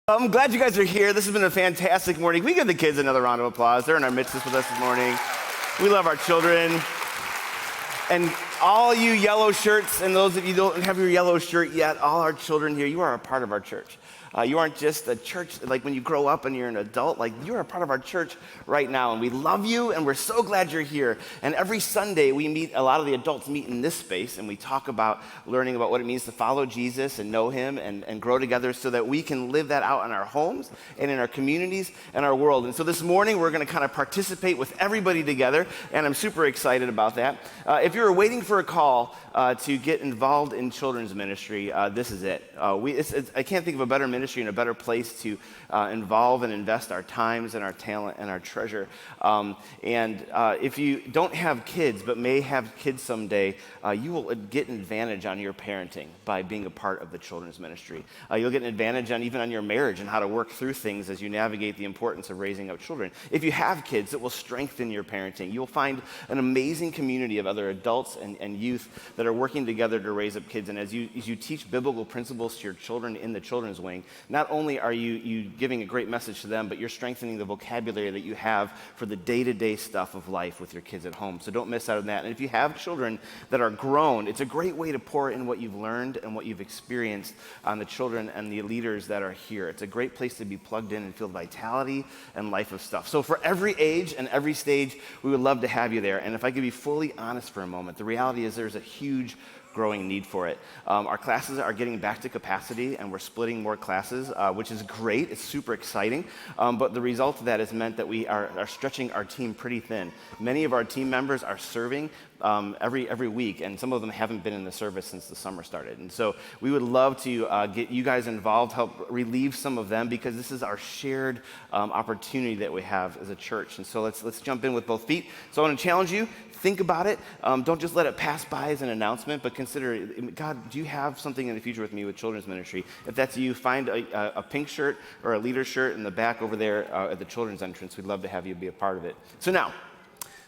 I'm glad you guys are here. This has been a fantastic morning. Can we give the kids another round of applause? They're in our midst with us this morning. We love our children. And all you yellow shirts, and those of you who don't have your yellow shirt yet, all our children here, you are a part of our church. You aren't just a church, like when you grow up and you're an adult, like you are a part of our church right now. And we love you, and we're so glad you're here. And every Sunday, we meet, a lot of the adults meet in this space, and we talk about learning about what it means to follow Jesus and know him and grow together so that we can live that out in our homes and in our communities and our world. And so this morning, we're going to kind of participate with everybody together, and I'm super excited about that. If you're waiting for a call to get involved in children's ministry, this is it. I can't think of a better ministry and a better place to involve and invest our times and our talent and our treasure. If you don't have kids but may have kids someday, you will get an advantage on your parenting by being a part of the children's ministry. You'll get an advantage even on your marriage and how to work through things as you navigate the importance of raising up children. If you have kids, it will strengthen your parenting. You'll find an amazing community of other adults and youth that are working together to raise up kids. And as you teach biblical principles to your children in the children's wing, not only are you giving a great message to them, but you're strengthening the vocabulary that you have for the day-to-day stuff of life with your kids at home. So don't miss out on that. And if you have children that are grown, it's a great way to pour in what you've learned and what you've experienced on the children and the leaders that are here. It's a great place to be plugged in and feel vitality and life of stuff. So for every age and every stage, we would love to have you there. And if I could be fully honest for a moment, the reality is there's a huge growing need for it. Our classes are getting back to capacity, and we're splitting more classes, which is great. It's super exciting. But the result of that has meant that we are stretching our team pretty thin. Many of our team members are serving every week, and some of them haven't been in the service since the summer started. And so we would love to get you guys involved, help relieve some of them, because this is our shared opportunity that we have as a church. And so let's jump in with both feet. So I want to challenge you. Think about it. Don't just let it pass by as an announcement, but consider, God, do you have something in the future with me with children's ministry? If that's you, find a pink shirt or a leader shirt in the back over there at the children's entrance. We'd love to have you be a part of it. So now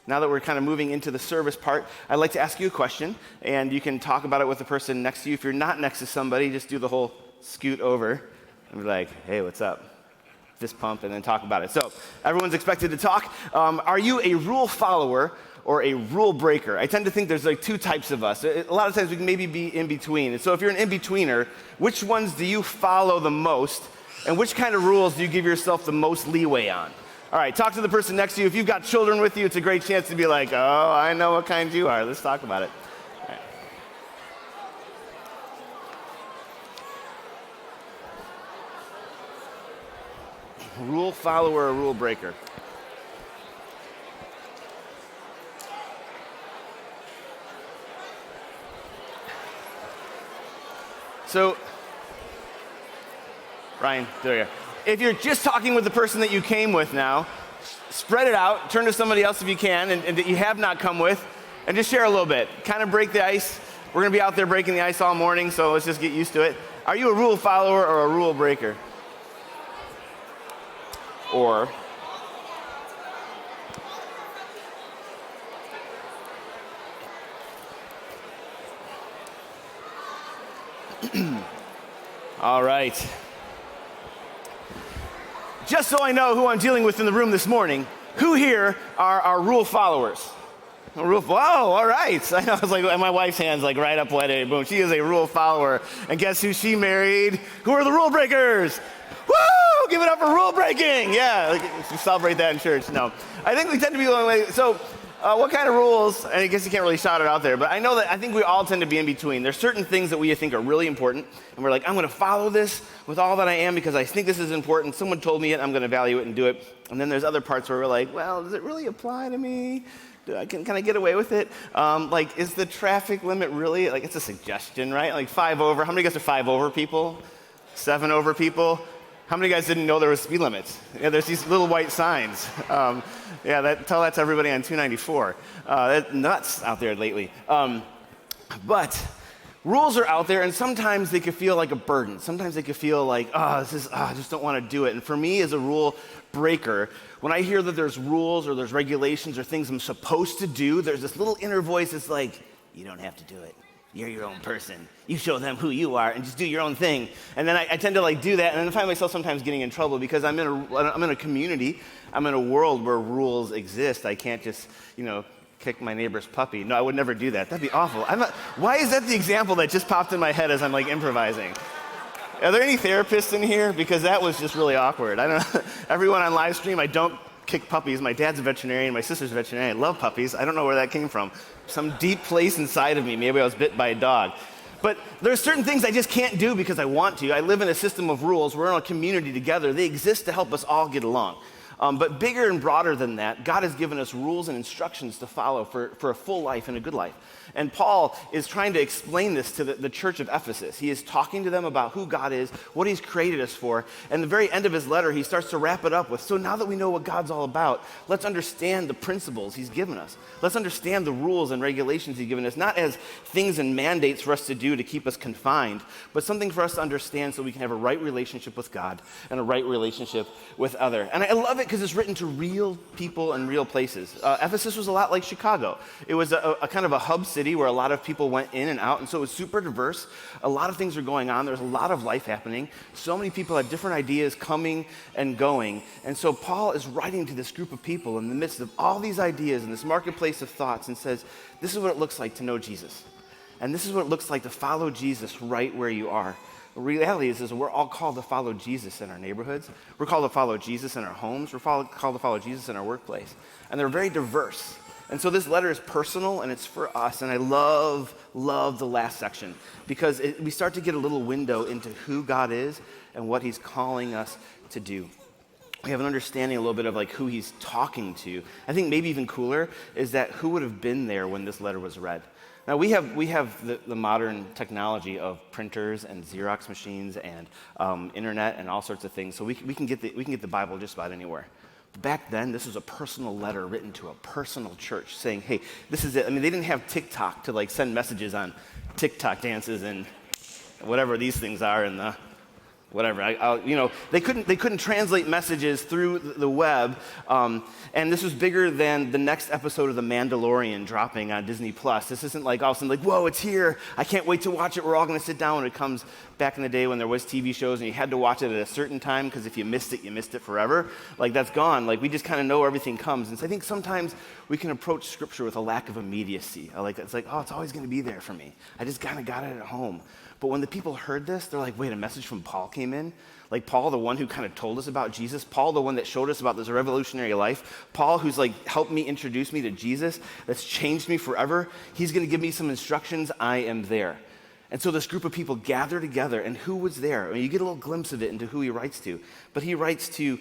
that we're kind of moving into the service part, I'd like to ask you a question, and you can talk about it with the person next to you. If you're not next to somebody, just do the whole scoot over and be like, hey, what's up? Fist pump, and then talk about it. So everyone's expected to talk. Are you a rule follower or a rule breaker? I tend to think there's like two types of us. A lot of times we can maybe be in between. And so if you're an in-betweener, which ones do you follow the most, and which kind of rules do you give yourself the most leeway on? All right, talk to the person next to you. If you've got children with you, it's a great chance to be like, oh, I know what kind you are. Let's talk about it. All right. Rule follower or rule breaker? So, Ryan, there you go. If you're just talking with the person that you came with now, spread it out, turn to somebody else if you can, and that you have not come with, and just share a little bit. Kind of break the ice. We're going to be out there breaking the ice all morning, so let's just get used to it. Are you a rule follower or a rule breaker? Or all right. Just so I know who I'm dealing with in the room this morning, who here are our rule followers? Whoa, all right. I know, I was like, my wife's hand's like right up wet. Boom, she is a rule follower. And guess who she married? Who are the rule breakers? Woo! Give it up for rule breaking. Yeah, we celebrate that in church. No, I think we tend to be going away. So what kind of rules? I guess you can't really shout it out there, but I think we all tend to be in between. There's certain things that we think are really important, and we're like, I'm going to follow this with all that I am because I think this is important. Someone told me it, I'm going to value it and do it. And then there's other parts where we're like, well, does it really apply to me? Can I get away with it? Like, is the traffic limit really, like, it's a suggestion, right? Like 5 over. How many guys are 5 over people? 7 over people? How many guys didn't know there was speed limits? Yeah, there's these little white signs. Tell that to everybody on 294. That's nuts out there lately. But rules are out there, and sometimes they can feel like a burden. Sometimes they can feel like, I just don't want to do it. And for me, as a rule breaker, when I hear that there's rules or there's regulations or things I'm supposed to do, there's this little inner voice that's like, you don't have to do it. You're your own person. You show them who you are and just do your own thing. And then I tend to do that, and then I find myself sometimes getting in trouble because I'm in a community, I'm in a world where rules exist. I can't just, kick my neighbor's puppy. No, I would never do that. That'd be awful. Why is that the example that just popped in my head as I'm improvising? Are there any therapists in here? Because that was just really awkward. I don't know. Everyone on live stream, I don't kick puppies. My dad's a veterinarian, my sister's a veterinarian. I love puppies. I don't know where that came from. Some deep place inside of me. Maybe I was bit by a dog. But there are certain things I just can't do because I want to. I live in a system of rules. We're in a community together. They exist to help us all get along. But bigger and broader than that, God has given us rules and instructions to follow for a full life and a good life. And Paul is trying to explain this to the church of Ephesus. He is talking to them about who God is, what he's created us for. And the very end of his letter, he starts to wrap it up with, so now that we know what God's all about, let's understand the principles he's given us. Let's understand the rules and regulations he's given us, not as things and mandates for us to do to keep us confined, but something for us to understand so we can have a right relationship with God and a right relationship with others. And I love it because it's written to real people and real places. Ephesus was a lot like Chicago. It was a kind of a hub city where a lot of people went in and out, and so it was super diverse. A lot of things were going on. There was a lot of life happening. So many people had different ideas coming and going. And so Paul is writing to this group of people in the midst of all these ideas in this marketplace of thoughts and says, this is what it looks like to know Jesus. And this is what it looks like to follow Jesus right where you are. The reality is we're all called to follow Jesus in our neighborhoods. We're called to follow Jesus in our homes. We're called to follow Jesus in our workplace. And they're very diverse. And so this letter is personal, and it's for us. And I love the last section because we start to get a little window into who God is and what he's calling us to do. We have an understanding a little bit of who he's talking to. I think maybe even cooler is that who would have been there when this letter was read. Now, we have the modern technology of printers and Xerox machines and internet and all sorts of things, so we can get the Bible just about anywhere. But back then, this was a personal letter written to a personal church saying, hey, this is it. I mean, they didn't have TikTok to send messages on TikTok dances and whatever these things are and the whatever. They couldn't translate messages through the web, and this was bigger than the next episode of The Mandalorian dropping on Disney+. This isn't all of a sudden whoa, it's here. I can't wait to watch it. We're all going to sit down when it comes. Back in the day when there was TV shows and you had to watch it at a certain time because if you missed it forever. That's gone. We just kind of know everything comes. And so I think sometimes we can approach Scripture with a lack of immediacy. It's it's always going to be there for me. I just kind of got it at home. But when the people heard this, they're wait, a message from Paul came in? Paul, the one who kind of told us about Jesus, Paul, the one that showed us about this revolutionary life, Paul, who's helped me introduce me to Jesus, that's changed me forever, he's going to give me some instructions. I am there. And so this group of people gather together, and who was there? I mean, you get a little glimpse of it into who he writes to. But he writes to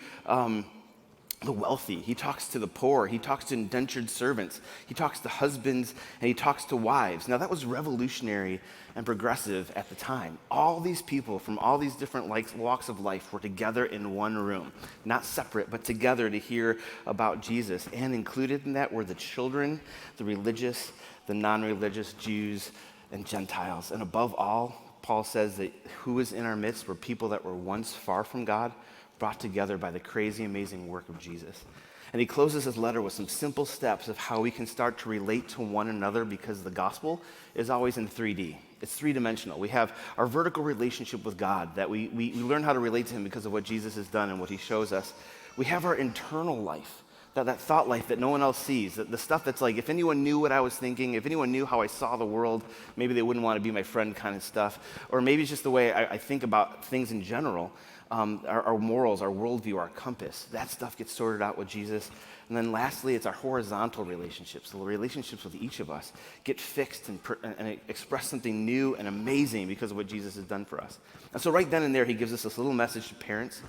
the wealthy. He talks to the poor. He talks to indentured servants. He talks to husbands, and he talks to wives. Now, that was revolutionary and progressive at the time. All these people from all these different walks of life were together in one room, not separate, but together to hear about Jesus. And included in that were the children, the religious, the non-religious, Jews, and Gentiles. And above all, Paul says that who was in our midst were people that were once far from God, brought together by the crazy, amazing work of Jesus. And he closes his letter with some simple steps of how we can start to relate to one another because the gospel is always in 3D. It's three-dimensional. We have our vertical relationship with God that we learn how to relate to him because of what Jesus has done and what he shows us. We have our internal life. That thought life that no one else sees, the stuff that's if anyone knew what I was thinking, if anyone knew how I saw the world, maybe they wouldn't want to be my friend kind of stuff. Or maybe it's just the way I think about things in general, our morals, our worldview, our compass. That stuff gets sorted out with Jesus. And then lastly, it's our horizontal relationships. The relationships with each of us get fixed and express something new and amazing because of what Jesus has done for us. And so right then and there, he gives us this little message to parents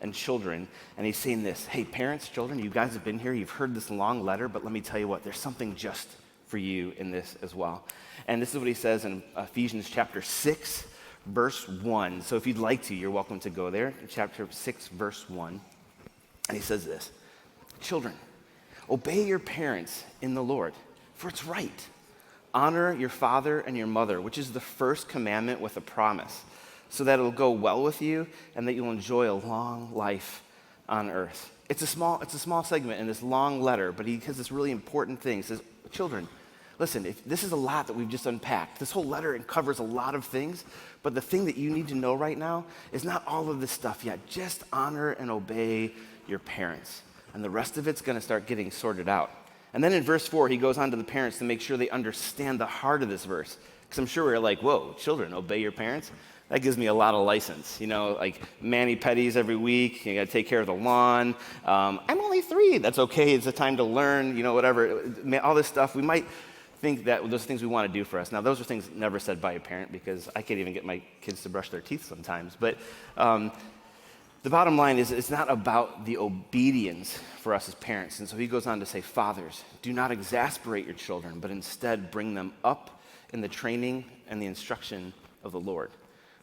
and children, and he's saying this, hey, parents, children, you guys have been here, you've heard this long letter, but let me tell you what, there's something just for you in this as well. And this is what he says in Ephesians chapter 6, verse 1. So if you'd like to, you're welcome to go there, chapter 6, verse 1. And he says this, children, obey your parents in the Lord, for it's right. Honor your father and your mother, which is the first commandment with a promise, so that it'll go well with you and that you'll enjoy a long life on earth. It's a small segment in this long letter, but he has this really important thing. He says, children, Listen, this is a lot that we've just unpacked. This whole letter covers a lot of things, but the thing that you need to know right now is not all of this stuff yet. Just honor and obey your parents, and the rest of it's going to start getting sorted out. And then in verse 4, he goes on to the parents to make sure they understand the heart of this verse, because I'm sure we're like, whoa, children, obey your parents? That gives me a lot of license, like mani-pedis every week. You got to take care of the lawn. I'm only 3. That's okay. It's a time to learn, whatever. All this stuff, we might think that those things we want to do for us. Now, those are things never said by a parent, because I can't even get my kids to brush their teeth sometimes. But the bottom line is it's not about the obedience for us as parents. And so he goes on to say, fathers, do not exasperate your children, but instead bring them up in the training and the instruction of the Lord.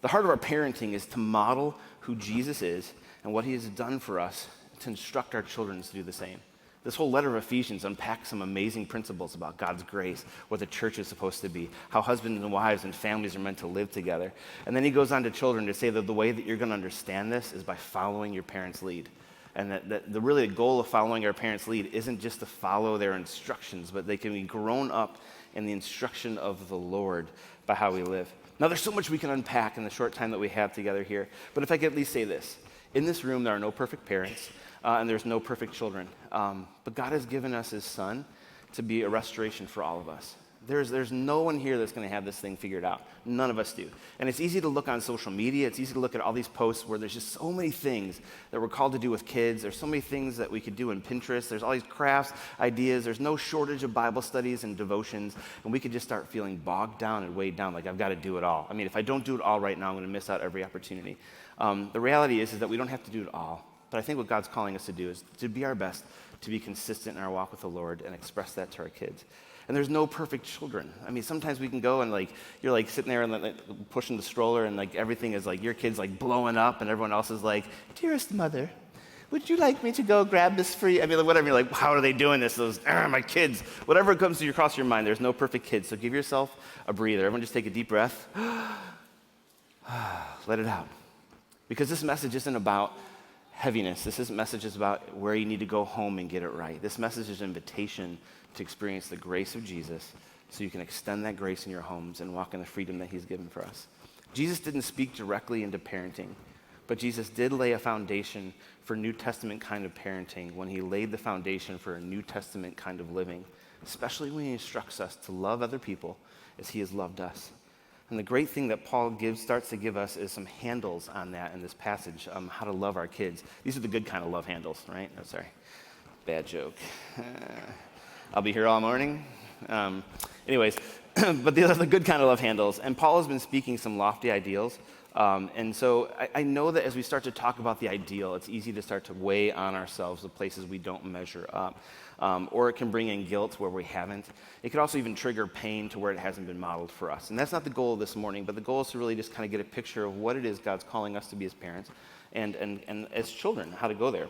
The heart of our parenting is to model who Jesus is and what he has done for us, to instruct our children to do the same. This whole letter of Ephesians unpacks some amazing principles about God's grace, what the church is supposed to be, how husbands and wives and families are meant to live together. And then he goes on to children to say that the way that you're going to understand this is by following your parents' lead. And that the goal of following our parents' lead isn't just to follow their instructions, but they can be grown up in the instruction of the Lord by how we live. Now, there's so much we can unpack in the short time that we have together here, but if I could at least say this. In this room, there are no perfect parents, and there's no perfect children, but God has given us his son to be a restoration for all of us. There's no one here that's going to have this thing figured out. None of us do. And it's easy to look on social media. It's easy to look at all these posts where there's just so many things that we're called to do with kids. There's so many things that we could do in Pinterest. There's all these crafts, ideas. There's no shortage of Bible studies and devotions. And we could just start feeling bogged down and weighed down, like I've got to do it all. I mean, if I don't do it all right now, I'm going to miss out every opportunity. The reality is that we don't have to do it all. But I think what God's calling us to do is to be our best, to be consistent in our walk with the Lord and express that to our kids. And there's no perfect children. I mean, sometimes we can go and you're sitting there and pushing the stroller and everything is your kid's blowing up and everyone else is like, dearest mother, would you like me to go grab this for you? I mean, whatever. You're like, how are they doing this? Those, my kids. Whatever comes to across your mind, there's no perfect kids. So give yourself a breather. Everyone just take a deep breath. Let it out. Because this message isn't about heaviness. This message is about where you need to go home and get it right. This message is an invitation to experience the grace of Jesus so you can extend that grace in your homes and walk in the freedom that he's given for us. Jesus didn't speak directly into parenting, but Jesus did lay a foundation for New Testament kind of parenting when he laid the foundation for a New Testament kind of living, especially when he instructs us to love other people as he has loved us. And the great thing that Paul starts to give us is some handles on that in this passage, how to love our kids. These are the good kind of love handles, right? Oh, sorry. Bad joke. I'll be here all morning. Anyways, but these are the good kind of love handles. And Paul has been speaking some lofty ideals. And so I know that as we start to talk about the ideal, it's easy to start to weigh on ourselves the places we don't measure up. Or it can bring in guilt where we haven't. It could also even trigger pain to where it hasn't been modeled for us. And that's not the goal of this morning, but the goal is to really just kind of get a picture of what it is God's calling us to be as parents and as children, how to go there.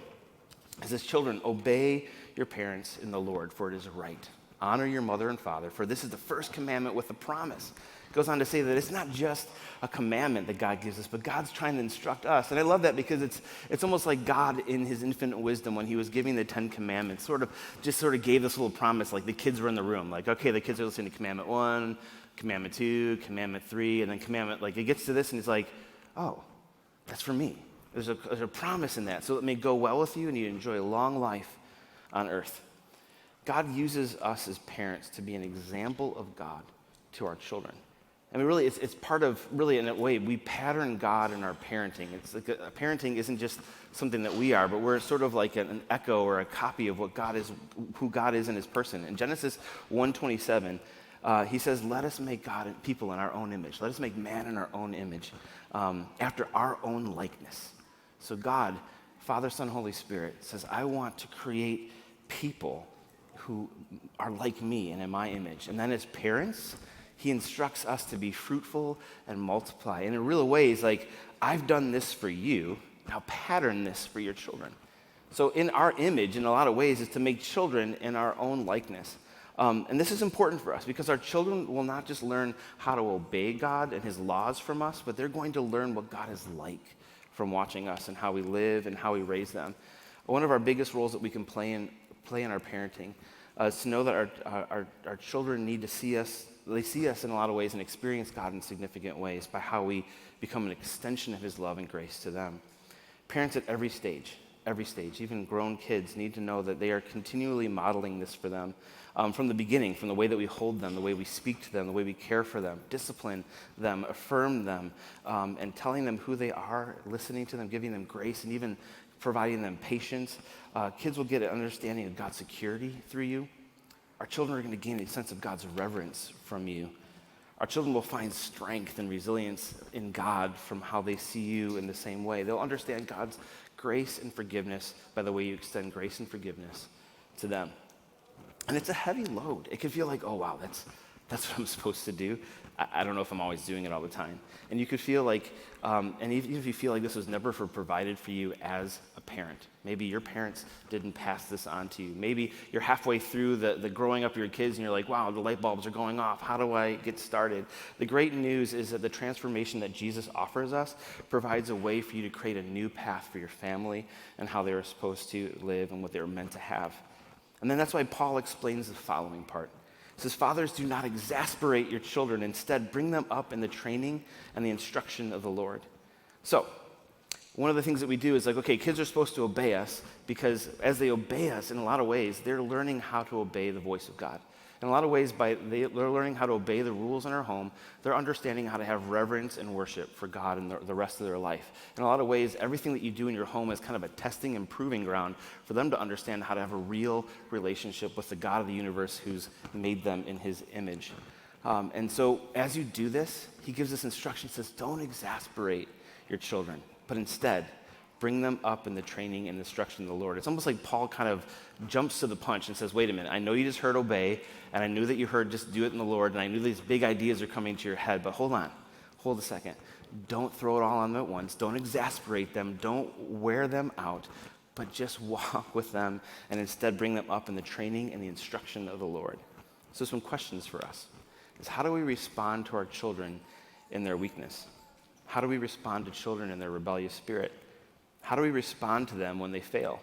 As children, obey your parents in the Lord, for it is right. Honor your mother and father, for this is the first commandment with a promise. It goes on to say that it's not just a commandment that God gives us, but God's trying to instruct us. And I love that because it's almost like God in his infinite wisdom when he was giving the 10 commandments sort of gave this little promise, like the kids were in the room. Like, okay, the kids are listening to commandment 1, commandment 2, commandment 3, and then commandment, it gets to this and it's like, oh, that's for me. There's a promise in that. So it may go well with you and you enjoy a long life on earth. God uses us as parents to be an example of God to our children. I mean, really, it's part of, really, in a way, we pattern God in our parenting. It's like parenting isn't just something that we are, but we're sort of like an echo or a copy of what God is, who God is in his person. In Genesis 1:27, he says, let us make God and people in our own image. Let us make man in our own image, after our own likeness. So God, Father, Son, Holy Spirit, says, I want to create people who are like me and in my image. And then as parents, he instructs us to be fruitful and multiply. And in real ways, I've done this for you, now pattern this for your children. So in our image, in a lot of ways, is to make children in our own likeness. And this is important for us because our children will not just learn how to obey God and his laws from us, but they're going to learn what God is like from watching us and how we live and how we raise them. One of our biggest roles that we can play in our parenting is to know that our children need to see us. They see us in a lot of ways and experience God in significant ways by how we become an extension of his love and grace to them. Parents at every stage, even grown kids, need to know that they are continually modeling this for them from the beginning, from the way that we hold them, the way we speak to them, the way we care for them, discipline them, affirm them, and telling them who they are, listening to them, giving them grace, and even providing them patience. Kids will get an understanding of God's security through you. Our children are going to gain a sense of God's reverence from you. Our children will find strength and resilience in God from how they see you in the same way. They'll understand God's grace and forgiveness by the way you extend grace and forgiveness to them. And it's a heavy load. It can feel like, oh, wow, that's what I'm supposed to do. I don't know if I'm always doing it all the time. And you could feel like, and even if you feel like this was never provided for you as a parent, maybe your parents didn't pass this on to you. Maybe you're halfway through the growing up of your kids and you're like, wow, the light bulbs are going off. How do I get started? The great news is that the transformation that Jesus offers us provides a way for you to create a new path for your family and how they were supposed to live and what they were meant to have. And then that's why Paul explains the following part. He says, fathers, do not exasperate your children. Instead, bring them up in the training and the instruction of the Lord. So, one of the things that we do is like, okay, kids are supposed to obey us because as they obey us, in a lot of ways, they're learning how to obey the voice of God. In a lot of ways, they're learning how to obey the rules in our home. They're understanding how to have reverence and worship for God in the rest of their life. In a lot of ways, everything that you do in your home is kind of a testing and proving ground for them to understand how to have a real relationship with the God of the universe who's made them in his image. And so as you do this, he gives us instruction. He says, don't exasperate your children, but instead, bring them up in the training and instruction of the Lord. It's almost like Paul kind of jumps to the punch and says, wait a minute, I know you just heard obey, and I knew that you heard just do it in the Lord, and I knew these big ideas are coming to your head, but hold a second. Don't throw it all on them at once. Don't exasperate them. Don't wear them out, but just walk with them and instead bring them up in the training and the instruction of the Lord. So some questions for us is how do we respond to our children in their weakness? How do we respond to children in their rebellious spirit? How do we respond to them when they fail?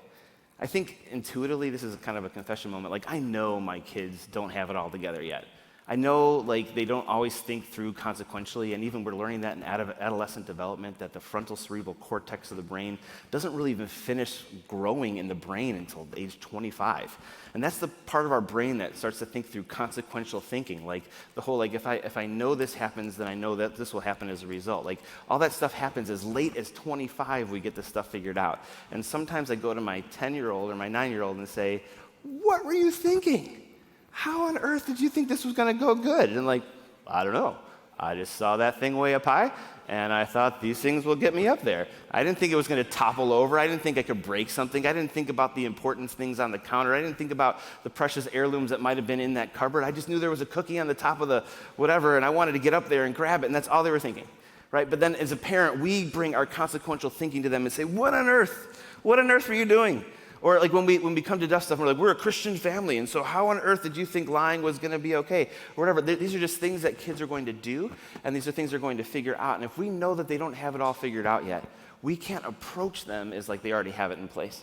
I think intuitively, this is kind of a confession moment. Like, I know my kids don't have it all together yet. I know, like, they don't always think through consequentially, and even we're learning that in adolescent development, that the frontal cerebral cortex of the brain doesn't really even finish growing in the brain until age 25. And that's the part of our brain that starts to think through consequential thinking, like the whole, like, if I know this happens, then I know that this will happen as a result. Like, all that stuff happens as late as 25, we get this stuff figured out. And sometimes I go to my 10-year-old or my 9-year-old and say, what were you thinking? How on earth did you think this was going to go good? And like, I don't know. I just saw that thing way up high, and I thought these things will get me up there. I didn't think it was going to topple over. I didn't think I could break something. I didn't think about the important things on the counter. I didn't think about the precious heirlooms that might have been in that cupboard. I just knew there was a cookie on the top of the whatever, and I wanted to get up there and grab it, and that's all they were thinking, right? But then as a parent, we bring our consequential thinking to them and say, what on earth? What on earth were you doing? Or like when we come to dust stuff, we're like, we're a Christian family, and so how on earth did you think lying was going to be okay? Or whatever. These are just things that kids are going to do, and these are things they're going to figure out. And if we know that they don't have it all figured out yet, we can't approach them as like they already have it in place.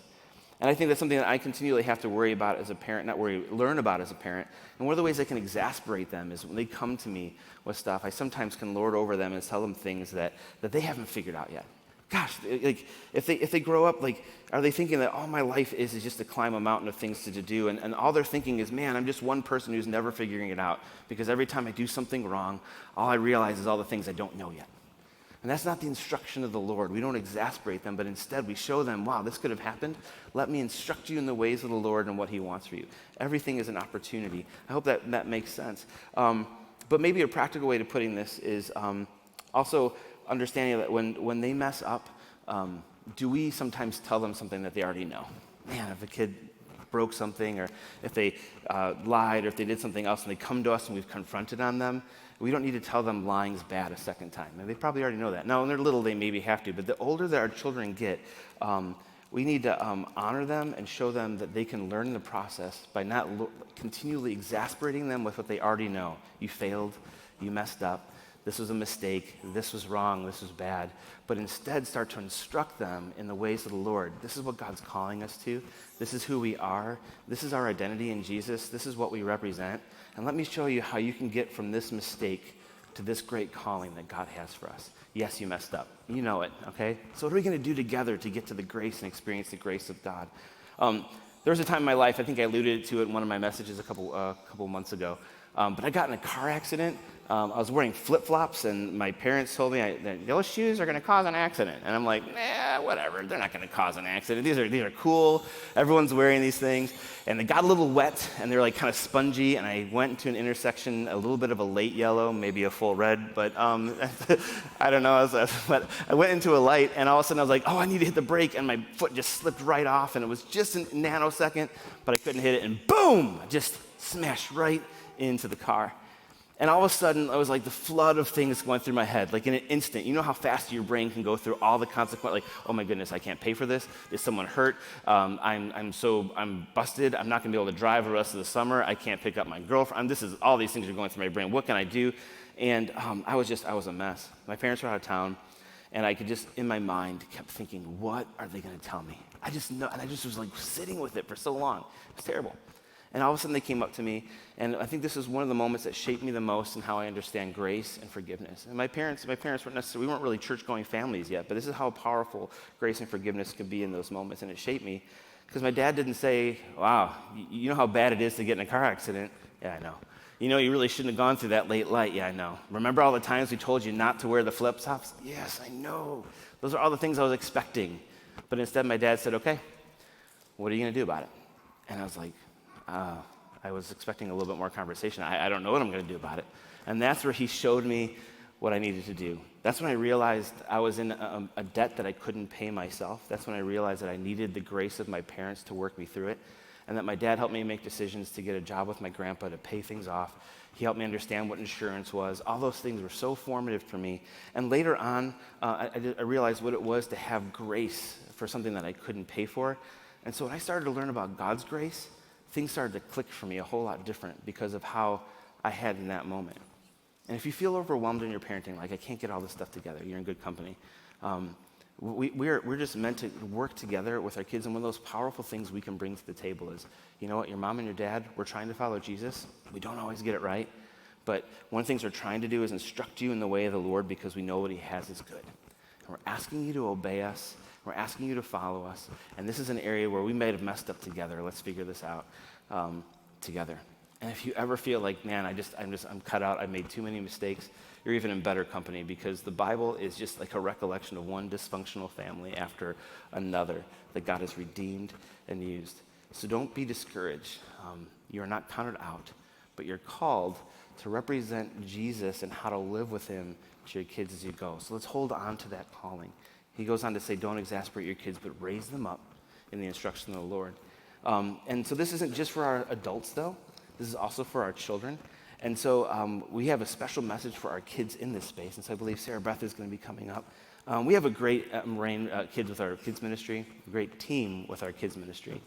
And I think that's something that I continually have to worry about as a parent, learn about as a parent. And one of the ways I can exasperate them is when they come to me with stuff, I sometimes can lord over them and tell them things that they haven't figured out yet. Gosh, like if they grow up, like, are they thinking that all my life is just to climb a mountain of things to do, and all they're thinking is, man, I'm just one person who's never figuring it out, because every time I do something wrong, all I realize is all the things I don't know yet. And that's not the instruction of the Lord. We don't exasperate them, but instead we show them, wow, this could have happened. Let me instruct you in the ways of the Lord and what he wants for you. Everything is an opportunity. I hope that makes sense. But maybe a practical way to putting this is also understanding that when they mess up, do we sometimes tell them something that they already know? Man, if a kid broke something, or if they lied, or if they did something else and they come to us and we've confronted on them, we don't need to tell them lying's bad a second time. And they probably already know that. Now, when they're little, they maybe have to, but the older that our children get, we need to honor them and show them that they can learn in the process by not continually exasperating them with what they already know. You failed, you messed up. this was a mistake, this was wrong, this was bad, but instead start to instruct them in the ways of the Lord. This is what God's calling us to. This is who we are. This is our identity in Jesus. This is what we represent. And let me show you how you can get from this mistake to this great calling that God has for us. Yes, you messed up. You know it, okay? So what are we going to do together to get to the grace and experience the grace of God? There was a time in my life, I think I alluded to it in one of my messages a couple months ago, but I got in a car accident. I was wearing flip-flops, and my parents told me that those shoes are going to cause an accident. And I'm like, whatever. They're not going to cause an accident. These are cool. Everyone's wearing these things. And they got a little wet, and they were like kind of spongy. And I went into an intersection, a little bit of a late yellow, maybe a full red. But I don't know. But I went into a light, and all of a sudden I was like, oh, I need to hit the brake. And my foot just slipped right off. And it was just a nanosecond, but I couldn't hit it. And boom, I just smashed right into the car. And all of a sudden, it was like the flood of things going through my head, like in an instant. You know how fast your brain can go through all the consequences, like, oh my goodness, I can't pay for this. Is someone hurt? I'm busted. I'm not gonna be able to drive the rest of the summer. I can't pick up my girlfriend. All these things are going through my brain. What can I do? And I was a mess. My parents were out of town, and I could just, in my mind, kept thinking, what are they gonna tell me? I just know, and I just was like sitting with it for so long. It was terrible. And all of a sudden they came up to me, and I think this is one of the moments that shaped me the most in how I understand grace and forgiveness. And my parents we weren't really church-going families yet, but this is how powerful grace and forgiveness can be in those moments, and it shaped me. Because my dad didn't say, wow, you know how bad it is to get in a car accident? Yeah, I know. You know, you really shouldn't have gone through that late light. Yeah, I know. Remember all the times we told you not to wear the flip-flops? Yes, I know. Those are all the things I was expecting. But instead my dad said, okay, what are you going to do about it? And I was like, I was expecting a little bit more conversation. I don't know what I'm going to do about it. And that's where he showed me what I needed to do. That's when I realized I was in a debt that I couldn't pay myself. That's when I realized that I needed the grace of my parents to work me through it, and that my dad helped me make decisions to get a job with my grandpa to pay things off. He helped me understand what insurance was. All those things were so formative for me. And later on, I realized what it was to have grace for something that I couldn't pay for. And so when I started to learn about God's grace, things started to click for me a whole lot different because of how I had in that moment. And if you feel overwhelmed in your parenting, like I can't get all this stuff together, you're in good company. We're just meant to work together with our kids, and one of those powerful things we can bring to the table is, you know what, your mom and your dad, we're trying to follow Jesus. We don't always get it right, but one of the things we're trying to do is instruct you in the way of the Lord because we know what he has is good. And we're asking you to obey us. We're asking you to follow us. And this is an area where we might have messed up together. Let's figure this out together. And if you ever feel like, man, I'm cut out, I made too many mistakes, you're even in better company because the Bible is just like a recollection of one dysfunctional family after another that God has redeemed and used. So don't be discouraged. You are not counted out, but you're called to represent Jesus and how to live with him to your kids as you go. So let's hold on to that calling. He goes on to say, don't exasperate your kids, but raise them up in the instruction of the Lord. And so this isn't just for our adults, though. This is also for our children. And so we have a special message for our kids in this space. And so I believe Sarah Beth is going to be coming up. We have a great kids with our kids ministry, a great team with our kids ministry.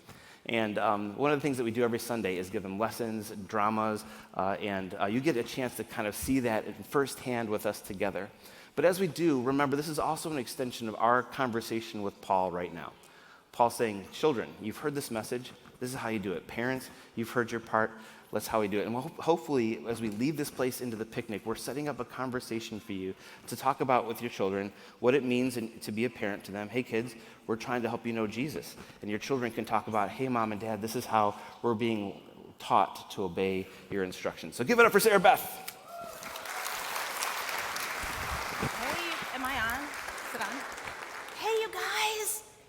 And one of the things that we do every Sunday is give them lessons, dramas, and you get a chance to kind of see that firsthand with us together. But as we do, remember, this is also an extension of our conversation with Paul right now. Paul's saying, children, you've heard this message. This is how you do it. Parents, you've heard your part. That's how we do it. And hopefully, as we leave this place into the picnic, we're setting up a conversation for you to talk about with your children what it means to be a parent to them. Hey, kids, we're trying to help you know Jesus. And your children can talk about, hey, mom and dad, this is how we're being taught to obey your instructions. So give it up for Sarah Beth.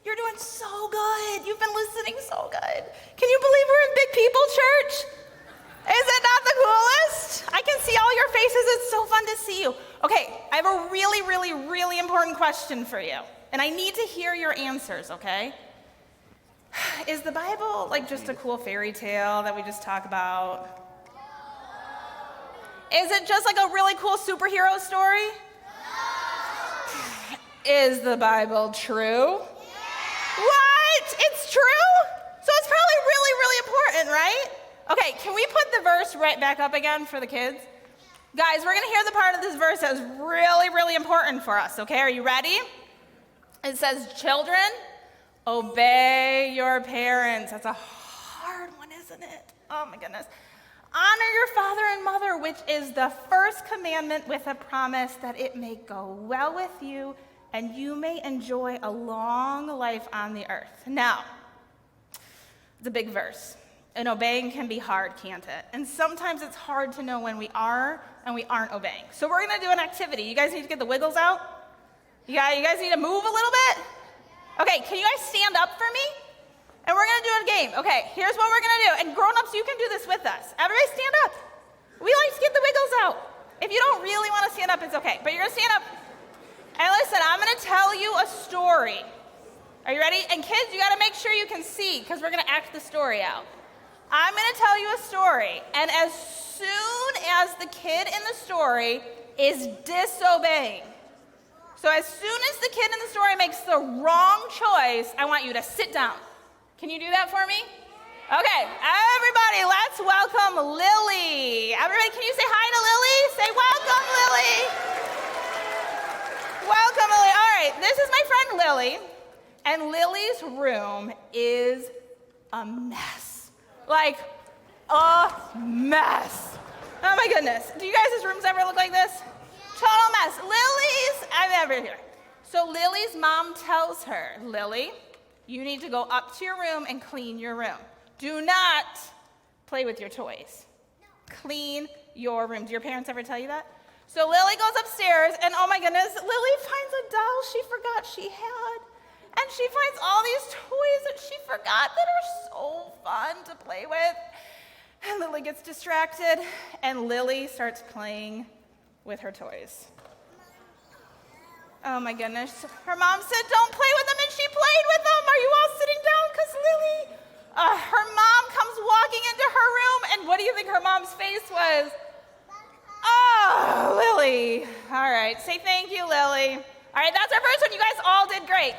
You're doing so good. You've been listening so good. Can you believe we're in Big People Church? Is it not the coolest? I can see all your faces. It's so fun to see you. Okay, I have a really, really, really important question for you. And I need to hear your answers, okay? Is the Bible like just a cool fairy tale that we just talk about? Is it just like a really cool superhero story? Is the Bible true? What? It's true? So it's probably really, really important, right? Okay, can we put the verse right back up again for the kids? Guys, we're going to hear the part of this verse that is really, really important for us, okay? Are you ready? It says, children, obey your parents. That's a hard one, isn't it? Oh, my goodness. Honor your father and mother, which is the first commandment with a promise that it may go well with you and you may enjoy a long life on the earth. Now, it's a big verse, and obeying can be hard, can't it? And sometimes it's hard to know when we are and we aren't obeying. So we're going to do an activity. You guys need to get the wiggles out? You guys need to move a little bit? Okay, can you guys stand up for me? And we're going to do a game. Okay, here's what we're going to do. And grown-ups, you can do this with us. Everybody stand up. We like to get the wiggles out. If you don't really want to stand up, it's okay. But you're going to stand up. And listen, I'm going to tell you a story. Are you ready? And kids, you got to make sure you can see because we're going to act the story out. I'm going to tell you a story. And as soon as the kid in the story is disobeying, so as soon as the kid in the story makes the wrong choice, I want you to sit down. Can you do that for me? Okay, everybody, let's welcome Lily. Everybody, can you say hi to Lily? Say welcome, Lily. Welcome, Lily. All right, this is my friend Lily, and Lily's room is a mess. Like, a mess. Oh my goodness. Do you guys' rooms ever look like this? Total mess. I'm ever here. So Lily's mom tells her, Lily, you need to go up to your room and clean your room. Do not play with your toys. Clean your room. Do your parents ever tell you that? So Lily goes upstairs, and oh my goodness, Lily finds a doll she forgot she had. And she finds all these toys that she forgot that are so fun to play with. And Lily gets distracted, and Lily starts playing with her toys. Oh my goodness. Her mom said, don't play with them, and she played with them. Are you all sitting down? Because Lily, her mom comes walking into her room, and what do you think her mom's face was? Oh, Lily. All right, say thank you, Lily. All right, that's our first one. You guys all did great.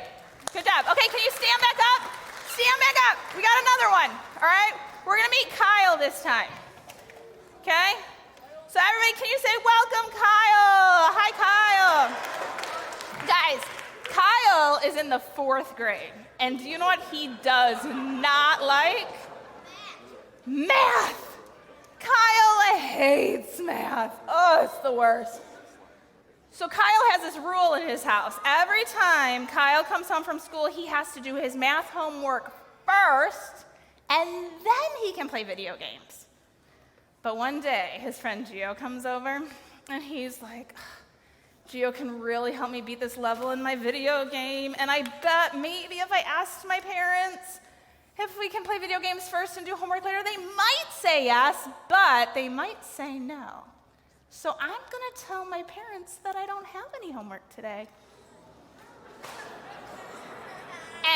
Good job. Okay, can you stand back up? Stand back up. We got another one, all right? We're going to meet Kyle this time, okay? So everybody, can you say welcome, Kyle? Hi, Kyle. Guys, Kyle is in the 4th grade, and do you know what he does not like? Math. Kyle hates math. Oh, it's the worst. So Kyle has this rule in his house. Every time Kyle comes home from school, he has to do his math homework first, and then he can play video games. But one day, his friend Gio comes over, and he's like, Gio can really help me beat this level in my video game, and I bet maybe if I asked my parents if we can play video games first and do homework later, they might say yes, but they might say no. So I'm going to tell my parents that I don't have any homework today.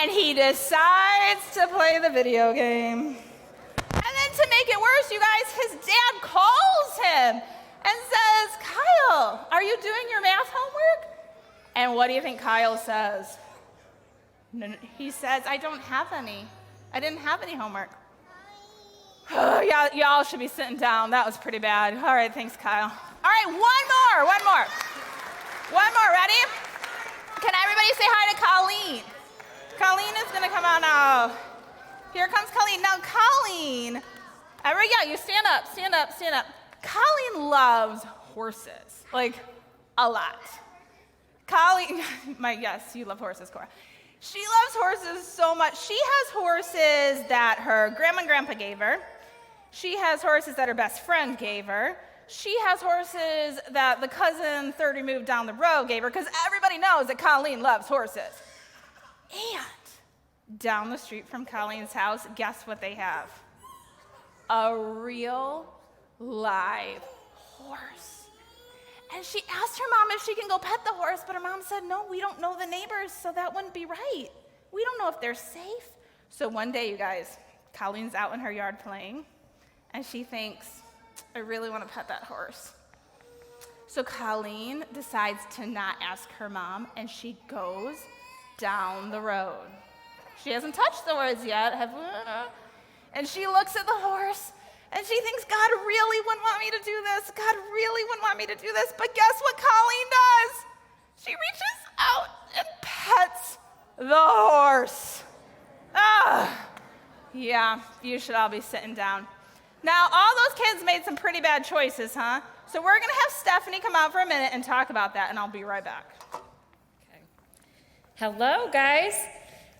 And he decides to play the video game. And then to make it worse, you guys, his dad calls him and says, Kyle, are you doing your math homework? And what do you think Kyle says? No, he says, I don't have any. I didn't have any homework. Oh, yeah, y'all should be sitting down. That was pretty bad. All right, thanks, Kyle. All right, one more. Ready? Can everybody say hi to Colleen? Colleen is going to come out now. Here comes Colleen. Now, Colleen, everybody, yeah, you stand up. Colleen loves horses, like a lot. Colleen, yes, you love horses, Cora. She loves horses so much. She has horses that her grandma and grandpa gave her. She has horses that her best friend gave her. She has horses that the cousin third removed down the road gave her, because everybody knows that Colleen loves horses. And down the street from Colleen's house, guess what they have? A real live horse. And she asked her mom if she can go pet the horse, but her mom said, no, we don't know the neighbors, so that wouldn't be right. We don't know if they're safe. So one day, you guys, Colleen's out in her yard playing, and she thinks, I really want to pet that horse. So Colleen decides to not ask her mom, and she goes down the road. She hasn't touched the horse yet, and she looks at the horse, And she thinks God really wouldn't want me to do this. God really wouldn't want me to do this. But guess what Colleen does? She reaches out and pets the horse. Yeah, you should all be sitting down. Now, all those kids made some pretty bad choices, huh? So we're going to have Stephanie come out for a minute and talk about that, and I'll be right back. Okay. Hello, guys.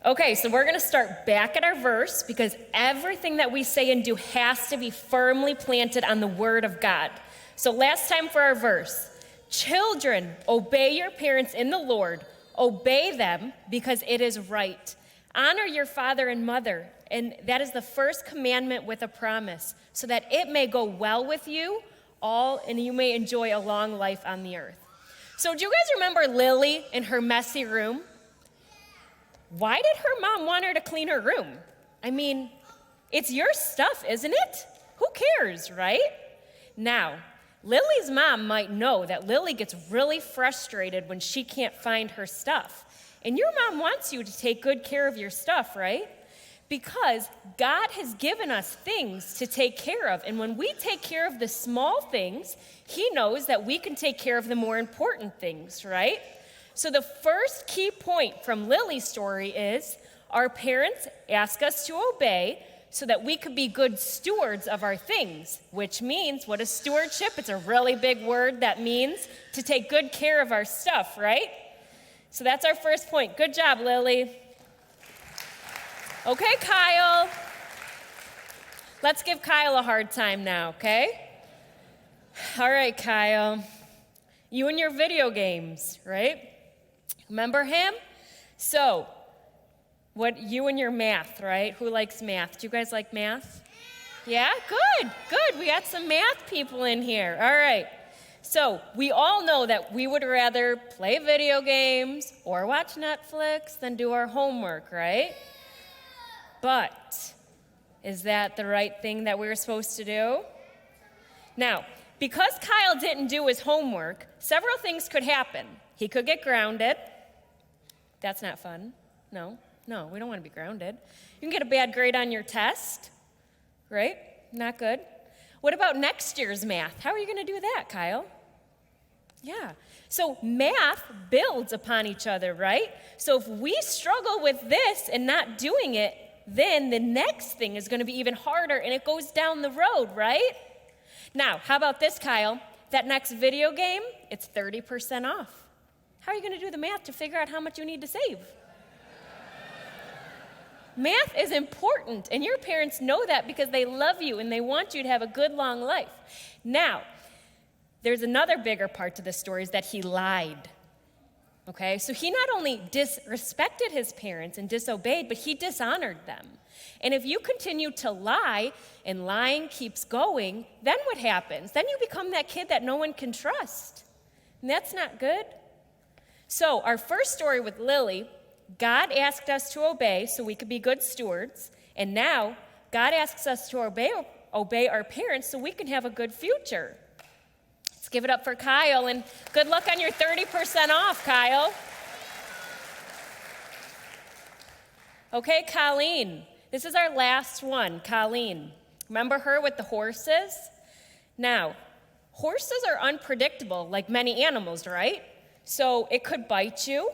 Okay, so we're going to start back at our verse because everything that we say and do has to be firmly planted on the Word of God. So last time for our verse, children, obey your parents in the Lord. Obey them because it is right. Honor your father and mother, and that is the first commandment with a promise, so that it may go well with you all and you may enjoy a long life on the earth. So do you guys remember Lily in her messy room? Why did her mom want her to clean her room? I mean, it's your stuff, isn't it? Who cares, right? Now, Lily's mom might know that Lily gets really frustrated when she can't find her stuff. And your mom wants you to take good care of your stuff, right? Because God has given us things to take care of. And when we take care of the small things, He knows that we can take care of the more important things, right? So the first key point from Lily's story is our parents ask us to obey so that we could be good stewards of our things, which means, what is stewardship? It's a really big word that means to take good care of our stuff, right? So that's our first point. Good job, Lily. Okay, Kyle. Let's give Kyle a hard time now, okay? All right, Kyle. You and your video games, right? Remember him? So, you and your math, right? Who likes math? Do you guys like math? Yeah? Good. We got some math people in here. All right. So, we all know that we would rather play video games or watch Netflix than do our homework, right? But is that the right thing that we were supposed to do? Now, because Kyle didn't do his homework, several things could happen. He could get grounded. That's not fun. No, we don't want to be grounded. You can get a bad grade on your test, right? Not good. What about next year's math? How are you going to do that, Kyle? Yeah. So math builds upon each other, right? So if we struggle with this and not doing it, then the next thing is going to be even harder and it goes down the road, right? Now, how about this, Kyle? That next video game, it's 30% off. How are you going to do the math to figure out how much you need to save? Math is important, and your parents know that because they love you and they want you to have a good, long life. Now, there's another bigger part to this story is that he lied. Okay, so he not only disrespected his parents and disobeyed, but he dishonored them. And if you continue to lie and lying keeps going, then what happens? Then you become that kid that no one can trust. And that's not good. So our first story with Lily, God asked us to obey so we could be good stewards. And now God asks us to obey our parents so we can have a good future. Let's give it up for Kyle, and good luck on your 30% off, Kyle. Okay, Colleen. This is our last one, Colleen. Remember her with the horses? Now, horses are unpredictable like many animals, right? So it could bite you.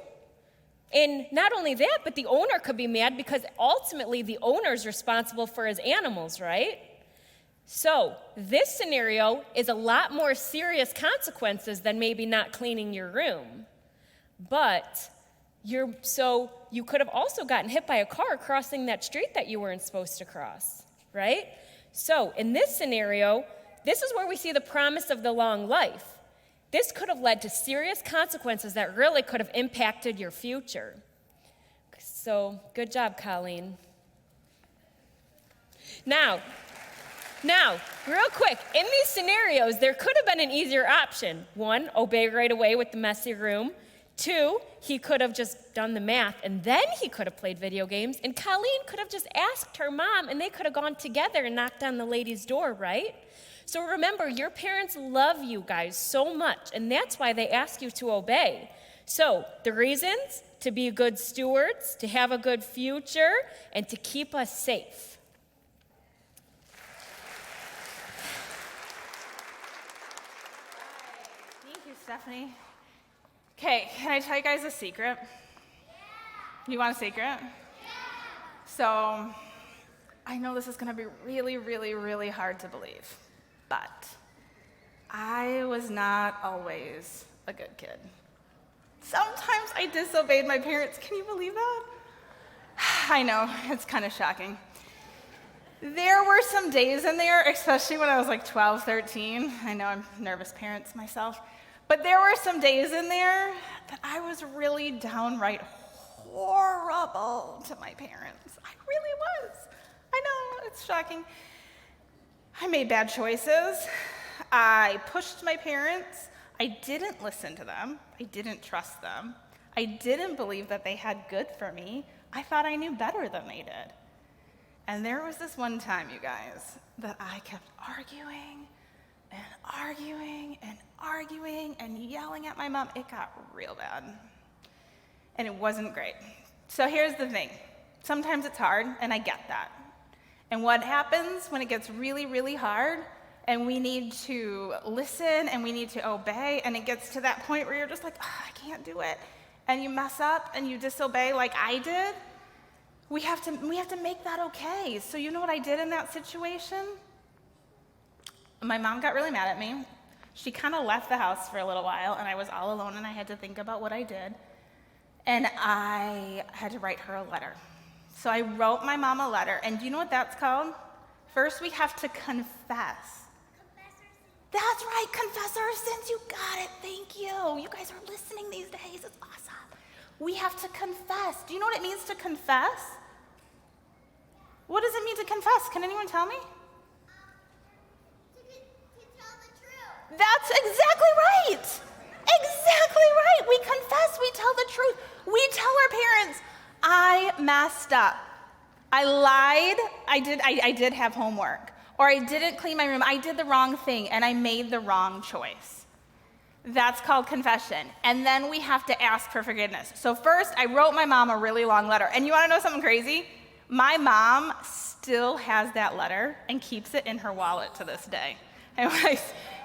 And not only that, but the owner could be mad because ultimately the owner is responsible for his animals, right? So this scenario is a lot more serious consequences than maybe not cleaning your room. But you could have also gotten hit by a car crossing that street that you weren't supposed to cross, right? So in this scenario, this is where we see the promise of the long life. This could have led to serious consequences that really could have impacted your future. So good job, Colleen. Now, real quick, in these scenarios, there could have been an easier option. 1, obey right away with the messy room. 2, he could have just done the math, and then he could have played video games, and Colleen could have just asked her mom, and they could have gone together and knocked on the lady's door, right? So remember, your parents love you guys so much, and that's why they ask you to obey. So the reasons: to be good stewards, to have a good future, and to keep us safe. Stephanie. Okay, can I tell you guys a secret? You want a secret? So, I know this is going to be really, really, really hard to believe, but I was not always a good kid. Sometimes I disobeyed my parents. Can you believe that? I know, it's kind of shocking. There were some days in there, especially when I was like 12, 13. I know I'm nervous parents myself. But there were some days in there that I was really downright horrible to my parents. I really was. I know, it's shocking. I made bad choices. I pushed my parents. I didn't listen to them. I didn't trust them. I didn't believe that they had good for me. I thought I knew better than they did. And there was this one time, you guys, that I kept arguing and yelling at my mom. It got real bad. And it wasn't great. So here's the thing. Sometimes it's hard, and I get that. And what happens when it gets really, really hard, and we need to listen and we need to obey, and it gets to that point where you're just like, oh, I can't do it, and you mess up and you disobey like I did, we have to make that okay. So you know what I did in that situation? My mom got really mad at me. She kind of left the house for a little while, and I was all alone, and I had to think about what I did. And I had to write her a letter. So I wrote my mom a letter, and do you know what that's called? First, we have to confess. That's right, confess our sins. You got it. Thank you. You guys are listening these days. It's awesome. We have to confess. Do you know what it means to confess? What does it mean to confess? Can anyone tell me? To tell the truth. That's exactly right. Exactly right. We confess. We tell the truth. We tell our parents, I messed up. I lied. I did have homework. Or I didn't clean my room. I did the wrong thing, and I made the wrong choice. That's called confession. And then we have to ask for forgiveness. So first, I wrote my mom a really long letter. And you want to know something crazy? My mom still has that letter and keeps it in her wallet to this day. And when I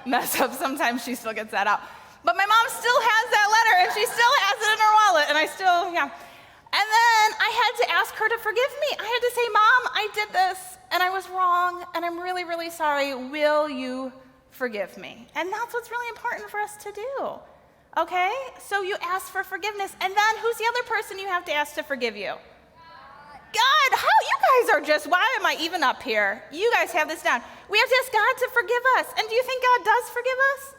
mess up, sometimes she still gets that out. But my mom still has that letter, and she still has it in her wallet, and I still, yeah. And then I had to ask her to forgive me. I had to say, Mom, I did this, and I was wrong, and I'm really, really sorry. Will you forgive me? And that's what's really important for us to do, okay? So you ask for forgiveness, and then who's the other person you have to ask to forgive you? God. How you guys are just, why am I even up here? You guys have this down. We have to ask God to forgive us. And do you think God does forgive us?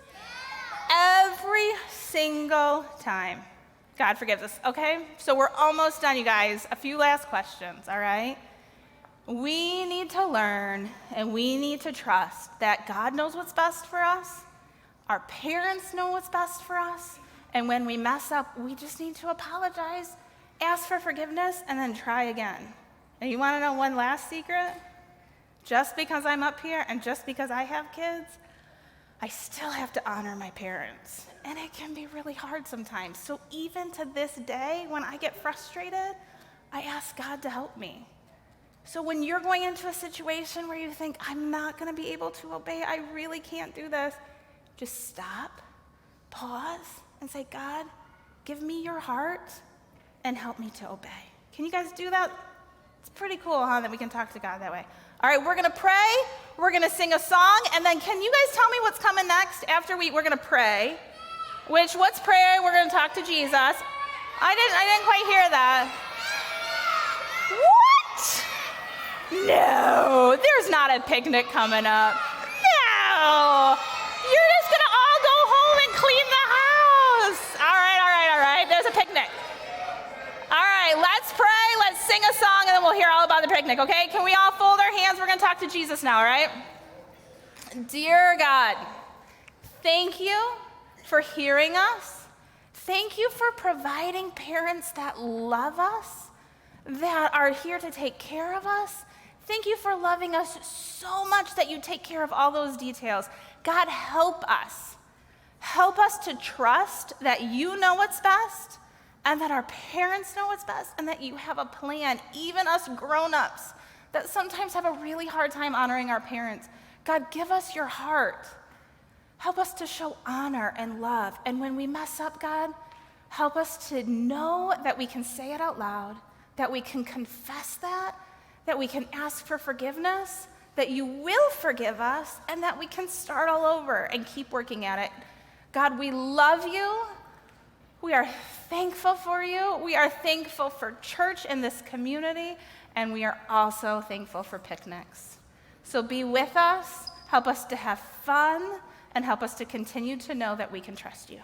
Every single time. God forgives us, okay? So we're almost done, you guys. A few last questions, all right? We need to learn and we need to trust that God knows what's best for us. Our parents know what's best for us. And when we mess up, we just need to apologize, ask for forgiveness, and then try again. And you want to know one last secret? Just because I'm up here and just because I have kids, I still have to honor my parents. And it can be really hard sometimes. So even to this day, when I get frustrated, I ask God to help me. So when you're going into a situation where you think, I'm not going to be able to obey, I really can't do this, just stop, pause, and say, God, give me your heart and help me to obey. Can you guys do that? It's pretty cool, huh, that we can talk to God that way. All right, we're going to pray, we're going to sing a song, and then can you guys tell me what's coming next after we're going to pray? What's prayer? We're going to talk to Jesus. I didn't quite hear that. What? No, there's not a picnic coming up. No. You're just going to all go home and clean the house. All right. There's a picnic. All right, let's pray, let's sing a song, and then we'll hear all about the picnic, okay? Can we all fold our hands? We're going to talk to Jesus now, all right? Dear God, thank you for hearing us. Thank you for providing parents that love us, that are here to take care of us. Thank you for loving us so much that you take care of all those details. God, help us. Help us to trust that you know what's best, and that our parents know what's best, and that you have a plan, even us grown-ups, that sometimes have a really hard time honoring our parents. God, give us your heart. Help us to show honor and love. And when we mess up, God, help us to know that we can say it out loud, that we can confess that we can ask for forgiveness, that you will forgive us, and that we can start all over and keep working at it. God, we love you. We are thankful for you. We are thankful for church in this community, and we are also thankful for picnics. So be with us, help us to have fun, and help us to continue to know that we can trust you.